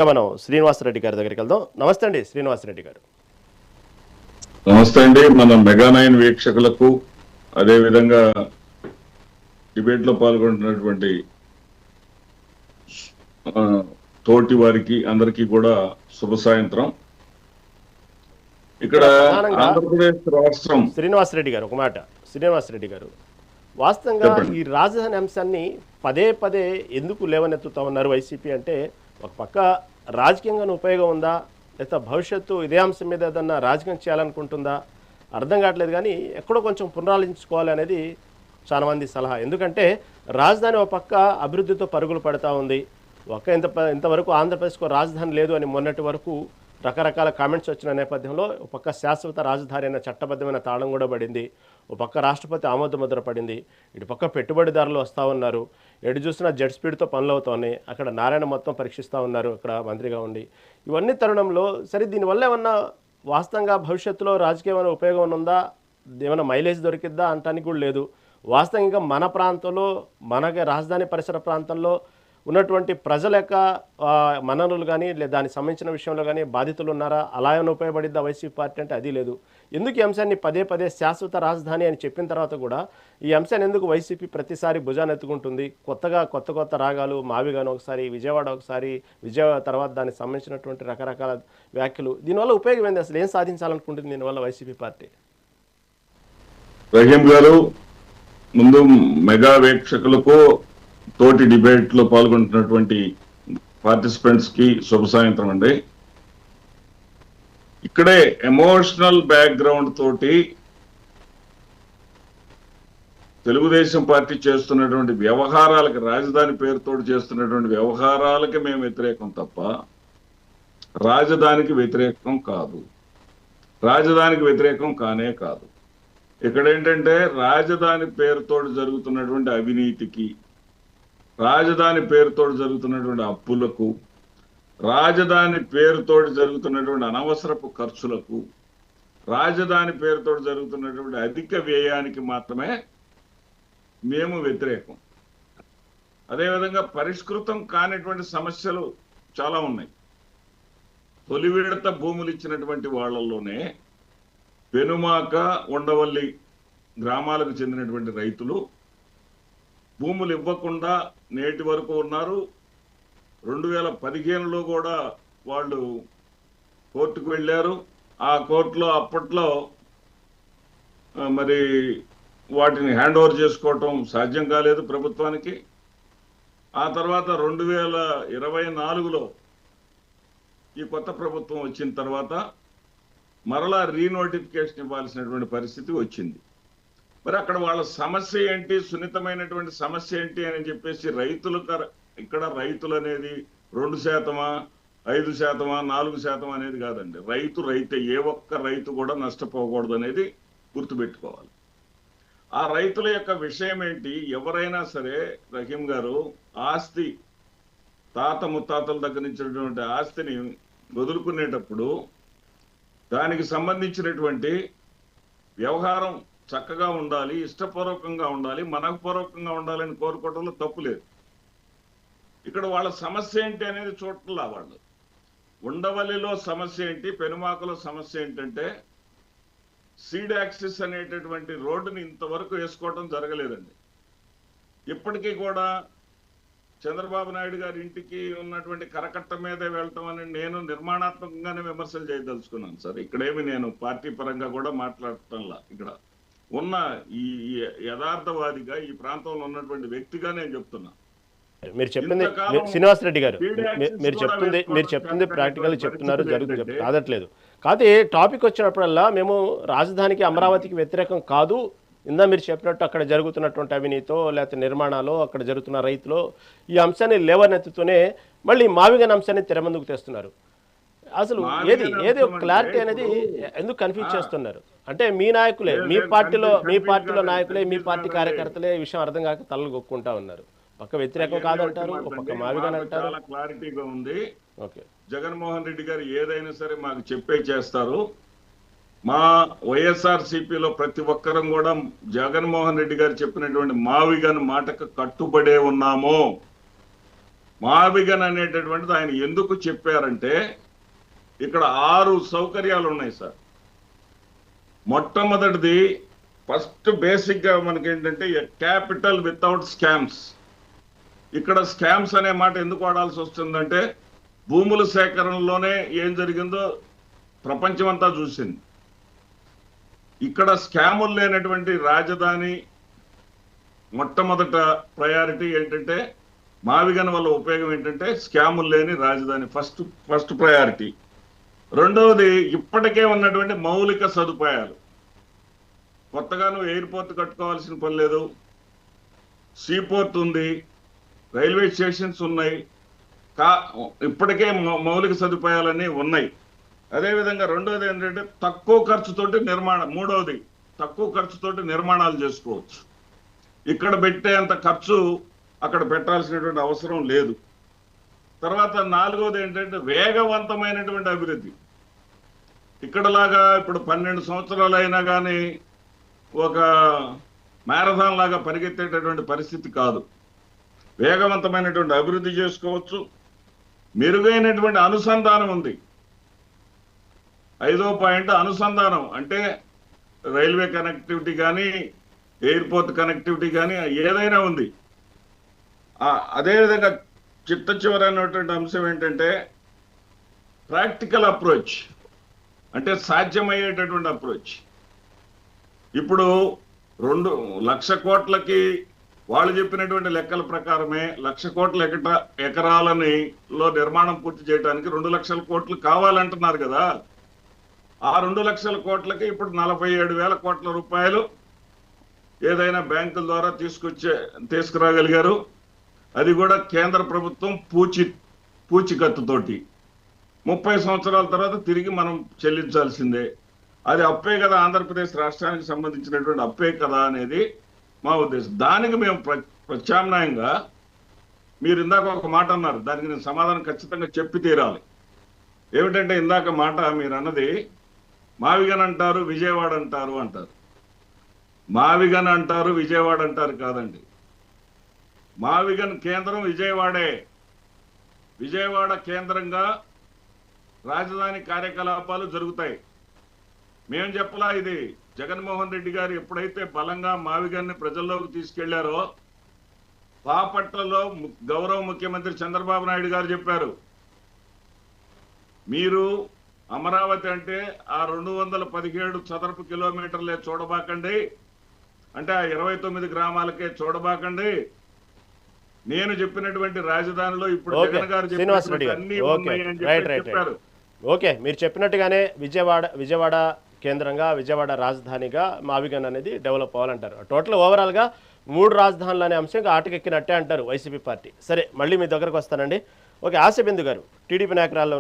మనం శ్రీనివాసరెడ్డి గారి దగ్గరికి వెళ్దాం. నమస్తే అండి శ్రీనివాసరెడ్డి గారు. నమస్తే అండి. మన మెగా9 వీక్షకులకు అదే విధంగా డిబేట్ లో పాల్గొంటున్నటువంటి తోటి వారికి అందరికీ కూడా శుభ సాయంత్రం. ఇక్కడ ఆంధ్రప్రదేశ్ రాష్ట్రం శ్రీనివాసరెడ్డి గారు ఒక మాట. శ్రీనివాసరెడ్డి గారు, వాస్తవంగా ఈ రాజధాని అంశాన్ని పదే పదే ఎందుకు లేవనెత్తుతా ఉన్నారు వైసీపీ అంటే, ఒక పక్క రాజకీయంగా ఉపయోగం ఉందా, లేదా భవిష్యత్తు ఇదే అంశం మీద ఏదన్నా రాజకీయం చేయాలనుకుంటుందా అర్థం కావట్లేదు. కానీ ఎక్కడో కొంచెం పునరాలోచించుకోవాలి అనేది చాలామంది సలహా. ఎందుకంటే రాజధాని ఒక పక్క అభివృద్ధితో పరుగులు పడుతూ ఉంది. ఇంతవరకు ఆంధ్రప్రదేశ్కు రాజధాని లేదు అని మొన్నటి వరకు రకరకాల కామెంట్స్ వచ్చిన నేపథ్యంలో ఒక పక్క శాశ్వత రాజధాని అయిన చట్టబద్ధమైన తాళం కూడా పడింది. ఒక పక్క రాష్ట్రపతి ఆమోద ముద్ర పడింది. ఇటు పక్క పెట్టుబడిదారులు వస్తూ ఉన్నారు. ఎటు చూసినా జెట్ స్పీడ్తో పనులు అవుతున్నాయి. అక్కడ నారాయణ మొత్తం పరీక్షిస్తూ ఉన్నారు అక్కడ మంత్రిగా ఉండి. ఇవన్నీ తరుణంలో సరే దీనివల్ల ఏమన్నా వాస్తవంగా భవిష్యత్తులో రాజకీయమైన ఉపయోగం ఉందా, ఏమైనా మైలేజ్ దొరికిద్దా అంటానికి కూడా లేదు. వాస్తవంగా మన ప్రాంతంలో, మనకి రాజధాని పరిసర ప్రాంతంలో ఉన్నటువంటి ప్రజల యొక్క మననులు కానీ లేదా దానికి సంబంధించిన విషయంలో కానీ బాధితులు ఉన్నారా, అలా ఏమైనా ఉపయోగపడిద్దా వైసీపీ పార్టీ అంటే అది లేదు. ఎందుకు ఈ అంశాన్ని పదే పదే శాశ్వత రాజధాని అని చెప్పిన తర్వాత కూడా ఈ అంశాన్ని ఎందుకు వైసీపీ ప్రతిసారి భుజాన్ని ఎత్తుకుంటుంది? కొత్త రాగాలు, మావిగాను ఒకసారి, విజయవాడ ఒకసారి, విజయవాడ తర్వాత దానికి సంబంధించినటువంటి రకరకాల వ్యాఖ్యలు. దీనివల్ల ఉపయోగం ఏంది? అసలు ఏం సాధించాలనుకుంటుంది దీనివల్ల వైసీపీ పార్టీ? రహీం గారు, ముందు మెగా వీక్షకులకు తోటి డిబేట్ లో పాల్గొంటున్నటువంటి పార్టిసిపెంట్స్ కి శుభ సాయంత్రం అండి. ఇక్కడే ఎమోషనల్ బ్యాక్గ్రౌండ్ తోటి తెలుగుదేశం పార్టీ చేస్తున్నటువంటి వ్యవహారాలకి, రాజధాని పేరుతో చేస్తున్నటువంటి వ్యవహారాలకి మేము వ్యతిరేకం తప్ప రాజధానికి వ్యతిరేకం కాదు. రాజధానికి వ్యతిరేకం కానే కాదు. ఇక్కడ ఏంటంటే రాజధాని పేరుతో జరుగుతున్నటువంటి అవినీతికి, రాజధాని పేరుతో జరుగుతున్నటువంటి అప్పులకు, రాజధాని పేరుతో జరుగుతున్నటువంటి అనవసరపు ఖర్చులకు, రాజధాని పేరుతో జరుగుతున్నటువంటి అధిక వ్యయానికి మాత్రమే మేము వ్యతిరేకం. అదేవిధంగా పరిష్కృతం కానిటువంటి సమస్యలు చాలా ఉన్నాయి. తొలి విడత భూములు ఇచ్చినటువంటి వాళ్ళల్లోనే పెనుమాక, ఉండవల్లి గ్రామాలకు చెందినటువంటి రైతులు భూములు ఇవ్వకుండా నేటి వరకు ఉన్నారు. 2015లో కూడా వాళ్ళు కోర్టుకు వెళ్ళారు. ఆ కోర్టులో అప్పట్లో మరి వాటిని హ్యాండ్ ఓవర్ చేసుకోవటం సాధ్యం కాలేదు ప్రభుత్వానికి. ఆ తర్వాత 2024లో ఈ కొత్త ప్రభుత్వం వచ్చిన తర్వాత మరలా రీనోటిఫికేషన్ ఇవ్వాల్సినటువంటి పరిస్థితి వచ్చింది. మరి అక్కడ వాళ్ళ సమస్య ఏంటి, సున్నితమైనటువంటి సమస్య ఏంటి అని చెప్పేసి ఇక్కడ రైతులు అనేది 2%, 5%, 4% అనేది కాదండి. రైతే, ఏ ఒక్క రైతు కూడా నష్టపోకూడదు అనేది గుర్తుపెట్టుకోవాలి. ఆ రైతుల యొక్క విషయం ఏంటి? ఎవరైనా సరే రహీం గారు, ఆస్తి తాత ముత్తాతల దగ్గర నుంచినటువంటి ఆస్తిని వదులుకునేటప్పుడు దానికి సంబంధించినటువంటి వ్యవహారం చక్కగా ఉండాలి, ఇష్టపూర్వకంగా ఉండాలి, మనఃపూర్వకంగా ఉండాలని కోరుకోవడంలో తప్పు లేదు. ఇక్కడ వాళ్ళ సమస్య ఏంటి అనేది చూడట్లా వాళ్ళు. ఉండవల్లిలో సమస్య ఏంటి, పెనుమాకలో సమస్య ఏంటంటే సీడ్ యాక్సిస్ అనేటటువంటి రోడ్డుని ఇంతవరకు వేసుకోవడం జరగలేదండి. ఇప్పటికీ కూడా చంద్రబాబు నాయుడు గారి ఇంటికి ఉన్నటువంటి కరకట్ట మీదే వెళ్తాం అని నేను నిర్మాణాత్మకంగానే విమర్శలు చేయదలుచుకున్నాను సార్. ఇక్కడేమి నేను పార్టీ పరంగా కూడా మాట్లాడటంలా. ఇక్కడ ఉన్న ఈ యథార్థవాదిగా, ఈ ప్రాంతంలో ఉన్నటువంటి వ్యక్తిగా నేను చెప్తున్నా. మీరు చెప్పింది శ్రీనివాసరెడ్డి గారు, మీరు చెప్తుంది ప్రాక్టికల్ చెప్తున్నారు, జరుగుతుంది, కాదట్లేదు. కాదు, టాపిక్ వచ్చినప్పుడల్లా మేము రాజధానికి, అమరావతికి వ్యతిరేకం కాదు, ఇందా మీరు చెప్పినట్టు అక్కడ జరుగుతున్నటువంటి అవినీతో లేకపోతే నిర్మాణాలు, అక్కడ జరుగుతున్న రైతులు, ఈ అంశాన్ని లేవనెత్తుతూనే మళ్ళీ మావిగన్ అంశాన్ని తెరమందుకు తెస్తున్నారు. అసలు ఏది ఒక క్లారిటీ అనేది ఎందుకు కన్ఫ్యూజ్ చేస్తున్నారు? అంటే మీ నాయకులే, మీ పార్టీలో నాయకులే, మీ పార్టీ కార్యకర్తలే ఈ విషయం అర్థం కాక తలలు కొక్కుంటా ఉన్నారు. పక్క వ్యతిరేకం కాదంటారు, ఒక పక్క మావిగన్ అంటారు. చాలా క్లారిటీగా ఉంది. జగన్మోహన్ రెడ్డి గారు ఏదైనా సరే మాకు చెప్పే చేస్తారు. మా వైఎస్ఆర్సీపీలో ప్రతి ఒక్కరం కూడా జగన్మోహన్ రెడ్డి గారు చెప్పినటువంటి మావిగన్ మాటకు కట్టుబడే ఉన్నాము. మావిగన్ అనేటటువంటిది ఆయన ఎందుకు చెప్పారంటే ఇక్కడ 6 సౌకర్యాలు ఉన్నాయి సార్. మొట్టమొదటిది ఫస్ట్ బేసిక్ గా మనకేంటంటే క్యాపిటల్ వితౌట్ స్కామ్స్. ఇక్కడ స్కామ్స్ అనే మాట ఎందుకు వాడాల్సి వస్తుందంటే భూముల సేకరణలోనే ఏం జరిగిందో ప్రపంచమంతా చూసింది. ఇక్కడ స్కాములు లేనటువంటి రాజధాని మొట్టమొదట ప్రయారిటీ ఏంటంటే మావిగన్ వల్ల ఉపయోగం ఏంటంటే స్కాములు లేని రాజధాని ఫస్ట్ ప్రయారిటీ. రెండవది ఇప్పటికే ఉన్నటువంటి మౌలిక సదుపాయాలు. కొత్తగా నువ్వు ఎయిర్పోర్ట్ కట్టుకోవాల్సిన పని లేదు, సీపోర్ట్ ఉంది, రైల్వే స్టేషన్స్ ఉన్నాయి, ఇప్పటికే మౌలిక సదుపాయాలన్నీ ఉన్నాయి. అదేవిధంగా రెండవది ఏంటంటే తక్కువ ఖర్చుతోటి నిర్మాణం. మూడవది తక్కువ ఖర్చుతోటి నిర్మాణాలు చేసుకోవచ్చు. ఇక్కడ పెట్టేంత ఖర్చు అక్కడ పెట్టాల్సినటువంటి అవసరం లేదు. తర్వాత నాలుగవది ఏంటంటే వేగవంతమైనటువంటి అభివృద్ధి. ఇక్కడలాగా ఇప్పుడు 12 సంవత్సరాలు అయినా కానీ ఒక మ్యారథాన్ లాగా పరిగెత్తేటటువంటి పరిస్థితి కాదు. వేగవంతమైనటువంటి అభివృద్ధి చేసుకోవచ్చు. మెరుగైనటువంటి అనుసంధానం ఉంది. 5వ పాయింట్ అనుసంధానం అంటే రైల్వే కనెక్టివిటీ కానీ ఎయిర్పోర్ట్ కనెక్టివిటీ కానీ ఏదైనా ఉంది. అదేవిధంగా చివరైనటువంటి అంశం ఏంటంటే ప్రాక్టికల్ అప్రోచ్, అంటే సాధ్యమయ్యేటటువంటి అప్రోచ్. ఇప్పుడు 2,00,000 కోట్లకి వాళ్ళు చెప్పినటువంటి లెక్కల ప్రకారమే 1,00,000 కోట్ల ఎకరాలని నిర్మాణం పూర్తి చేయడానికి 2,00,000 కోట్లు కావాలంటున్నారు కదా. ఆ 2,00,000 కోట్లకి ఇప్పుడు 47,000 కోట్ల రూపాయలు ఏదైనా బ్యాంకుల ద్వారా తీసుకురాగలిగారు. అది కూడా కేంద్ర ప్రభుత్వం పూచికత్తుతోటి 30 సంవత్సరాల తర్వాత తిరిగి మనం చెల్లించాల్సిందే. అది అప్పే కదా, ఆంధ్రప్రదేశ్ రాష్ట్రానికి సంబంధించినటువంటి అప్పే కదా అనేది మా ఉద్దేశం. దానికి మేము ప్రత్యామ్నాయంగా మీరు ఇందాక ఒక మాట అన్నారు, దానికి నేను సమాధానం ఖచ్చితంగా చెప్పి తీరాలి. ఏమిటంటే ఇందాక మాట మీరు అన్నది మావిగన్ అంటారు, విజయవాడ అంటారు. మావిగన్ అంటారు, విజయవాడ అంటారు కాదండి. మావిగన్ కేంద్రం విజయవాడే. విజయవాడ కేంద్రంగా రాజధాని కార్యకలాపాలు జరుగుతాయి. మేము చెప్పలా, ఇది జగన్మోహన్ రెడ్డి గారు ఎప్పుడైతే బలంగా మావిగన్ని ప్రజల్లోకి తీసుకెళ్లారో బాపట్లలో గౌరవ ముఖ్యమంత్రి చంద్రబాబు నాయుడు గారు చెప్పారు, మీరు అమరావతి అంటే ఆ 217 చదరపు కిలోమీటర్లే చూడబాకండి, అంటే ఆ 29 గ్రామాలకే చూడబాకండి. నేను చెప్పినటువంటి రాజధానిలో ఇప్పుడు జగన్ గారు అన్ని ఉన్నాయి అని చెప్పారు. ఓకే, మీరు చెప్పినట్టుగానే విజయవాడ కేంద్రంగా, విజయవాడ రాజధానిగా మావిగన్ అనేది డెవలప్ అవ్వాలంటారు. టోటల్ ఓవరాల్గా 3 రాజధానులు అనే అంశం ఆటకెక్కినట్టే అంటారు వైసీపీ పార్టీ. సరే, మళ్ళీ మీ దగ్గరకు వస్తానండి. ఓకే, ఆశ బిందు గారు టీడీపీ నాయకురాల్లో